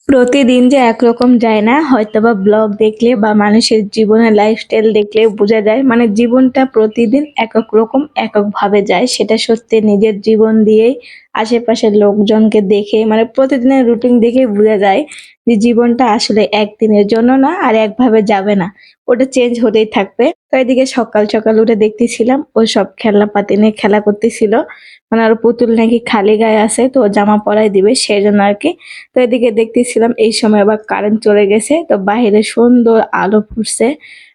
প্রতিদিন যে একরকম যায় না, হয়তোবা ব্লগ দেখলে বা মানুষের জীবনের লাইফস্টাইল দেখলে বোঝা যায়। মানে জীবনটা প্রতিদিন একেক রকম এককভাবে যায়। সেটা সত্যি নিজের জীবন দিয়েই আশেপাশের লোকজনকে দেখে মানে প্রতিদিনের রুটিন দেখে বোঝা যায় যে জীবনটা আসলে একদিনের জন্য না আর একভাবে যাবে না। ওটা চেঞ্জ হতেই থাকবে। তো এদিকে সকাল, সকাল উঠে দেখতেছিলাম ও সব খেলনাপাতি নিয়ে খেলা করতেছিল। মানে ওর পুতুল নাকি খালি গায়ে আছে তো জামা পরায় দিবে সেজন্য আরকি। তো এদিকে দেখতেছিলাম এই সময় আবার কারেন্ট চলে গেছে। তো বাহিরে সুন্দর আলো ফুটছে।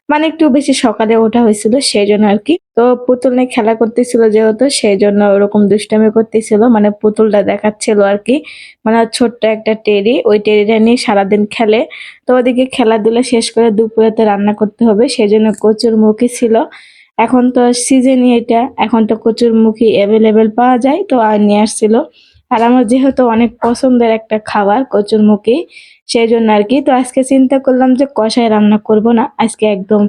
মানে একটু বেশি সকালে ওঠা হয়েছিল সেজন্য আরকি। তো পুতুল নিয়ে খেলা করতেছিল যেহেতু সেজন্য ওরকম দুষ্টামি করতেছিল। মানে পুতুলটা দেখাচ্ছিল আরকি। মানে ওর ছোট্ট একটা টেডি, ওই টেডিটা নিয়ে সারাদিন খেলে। তো ওদিকে খেলাধুলা শেষ করে দুপুরে তো রান্না করতে হবে সেজন্য কচুরমুখী ছিল। এখন তো সিজনই এটা। এখন তো কচুরমুখী এভেইলেবল পাওয়া যায়। তো নিয়ে আসছিল। আর আমার যেহেতু অনেক পছন্দের একটা খাবার কচুরমুখী, সেজন্য আরকি। তো আজকে চিন্তা করলাম যে কষায় রান্না করব না। আজকে একদম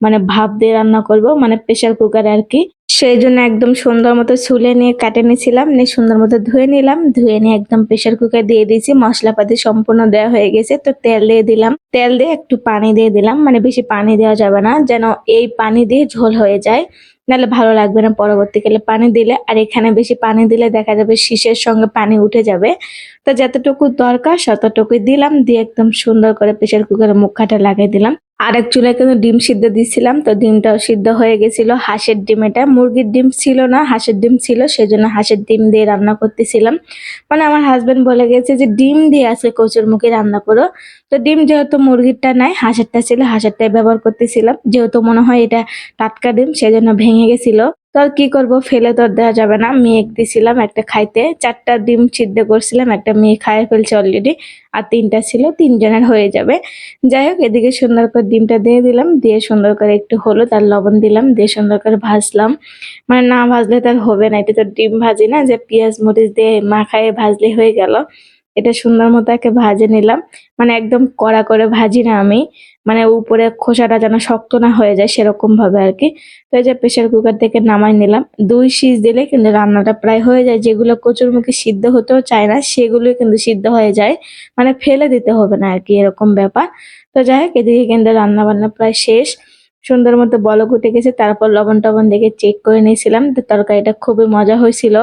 মানে ভাপ দিয়ে রান্না করব। মানে প্রেশার কুকারে আরকি। সেইজন্য একদম সুন্দর মতো ছুলে নিয়ে কাটে নিয়েছিলাম। নিয়ে সুন্দর মতো ধুয়ে নিলাম। ধুয়ে নিয়ে একদম প্রেশার কুকারে দিয়ে দিয়েছি। মশলাপাতি সম্পূর্ণ দেওয়া হয়ে গেছে। তো তেল দিয়ে দিলাম। তেল দিয়ে একটু পানি দিয়ে দিলাম। মানে বেশি পানি দেওয়া যাবে না। যেন এই পানি দিয়ে ঝোল হয়ে যায়। নাহলে ভালো লাগবে না পরবর্তীকালে পানি দিলে। আর এখানে বেশি পানি দিলে দেখা যাবে শীষের সঙ্গে পানি উঠে যাবে। তো যতটুকু দরকার ততটুকুই দিলাম। দিয়ে একদম সুন্দর করে প্রেশার কুকারের মুখটা লাগিয়ে দিলাম। আরেক চুলায় কিন্তু ডিম সিদ্ধ দিচ্ছিলাম। তো ডিমটাও সিদ্ধ হয়ে গেছিল। হাঁসের ডিম এটা। মুরগির ডিম ছিল না, হাঁসের ডিম ছিল। সেজন্য হাঁসের ডিম দিয়ে রান্না করতেছিলাম। মানে আমার হাসব্যান্ড বলে গেছে যে, "ডিম দিয়ে আজকে কচুরমুখী রান্না করো।" তো ডিম যেহেতু মুরগিরটা নাই, হাঁসেরটা ছিল, হাঁসেরটাই ব্যবহার করতেছিলাম। যেহেতু মনে হয় এটা টাটকা ডিম সেজন্য ভেঙে গেছিল। তো আর কি করব, ফেলে তো আর দেওয়া যাবে না। মেয়েকে দিছিলাম একটা খাইতে। ৪ টা ডিম সিদ্ধ করছিলাম। একটা মেয়ে খাইয়ে ফেলছে অলরেডি। আর ৩ টা ছিল। ৩ জনের হয়ে যাবে। যাই হোক এদিকে সুন্দর করে ডিমটা দিয়ে দিলাম। দিয়ে সুন্দর করে একটু হলুদ আর লবণ দিলাম। দিয়ে সুন্দর করে ভাজলাম। মানে না ভাজলে তো আর হবে না। এটা তো ডিম ভাজি না যে পেঁয়াজ মরিচ দিয়ে মাখায়ে ভাজলে হয়ে গেল। এটা সুন্দর মতো একে ভাজে নিলাম। মানে একদম কড়া করে ভাজি না আমি। মানে উপরে খোসাটা যেন শক্ত না হয়ে যায় সেরকম ভাবে আরকি। তো এই যে প্রেসার কুকার থেকে নামাই নিলাম। ২ সিজ দিলে কিন্তু রান্নাটা প্রায় হয়ে যায়। যেগুলো কচুরমুখী সিদ্ধ হতেও চায় না সেগুলোই কিন্তু সিদ্ধ হয়ে যায়। মানে ফেলে দিতে হবে না আরকি এরকম ব্যাপার। তো যাই হোক এদিকে কিন্তু রান্না-বান্না প্রায় শেষ। সুন্দর মতো বলক উঠে গেছে। তারপর লবণ-টবণ দেখে চেক করে নিয়েছিলাম। তো তরকারিটা খুবই মজা হয়েছিল।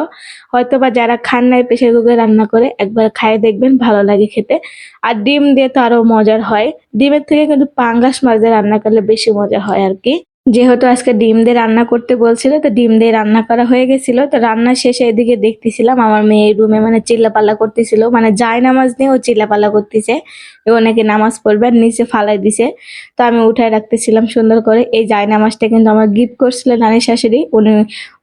হয়তোবা যারা খান নাই প্রেসার কুকারে রান্না করে একবার খায়ে দেখবেন ভালো লাগে খেতে। আর ডিম দিয়ে তো আরো মজার হয়। ডিমের থেকে কিন্তু পাঙ্গাস মাছ দিয়ে রান্না করলে বেশি মজা হয় আরকি। যেহেতু আজকে ডিম দিয়ে রান্না করতে বলছিল তো ডিম দিয়ে রান্না করা হয়ে গেছিল। তো রান্না শেষে এদিকে দেখতেছিলাম আমার মেয়ে রুমে মানে চিল্লাপাল্লা করতেছিল। মানে জায়নামাজ নিয়ে ও চিল্লাপাল্লা করতেছে। ও নাকি নামাজ পড়বে আর নিচে ফালাই দিছে। তো আমি উঠায় রাখতেছিলাম সুন্দর করে। এই জায়নামাজটা কিন্তু আমার গিফট করছিল নানি শাশুড়ি। উনি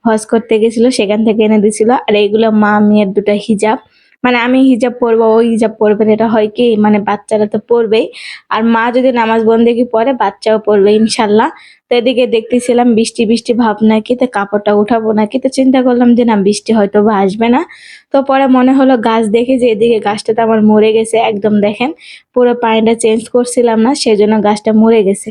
হজ করতে গেছিল সেখান থেকে এনে দিছিল। আর এইগুলো মা মেয়ের ২ টা হিজাব। মানে আমি হিজাব পড়বো, ও হিজাব পড়বে না। এটা হয় কি মানে বাচ্চারা তো পড়বেই। আর মা যদি নামাজ বন্দেগী পড়ে বাচ্চাও পড়বে ইনশাআল্লাহ। তো এদিকে দেখতেছিলাম বৃষ্টি, বৃষ্টি ভাব নাকি তো কাপড়টা উঠাবো নাকি। তো চিন্তা করলাম যে না বৃষ্টি হয়তোবা আসবে না। তো পরে মনে হলো গাছ দেখে যে এদিকে গাছটা তো আমার মরে গেছে একদম দেখেন। পুরো পানিটা চেঞ্জ করছিলাম না সেজন্য গাছটা মরে গেছে।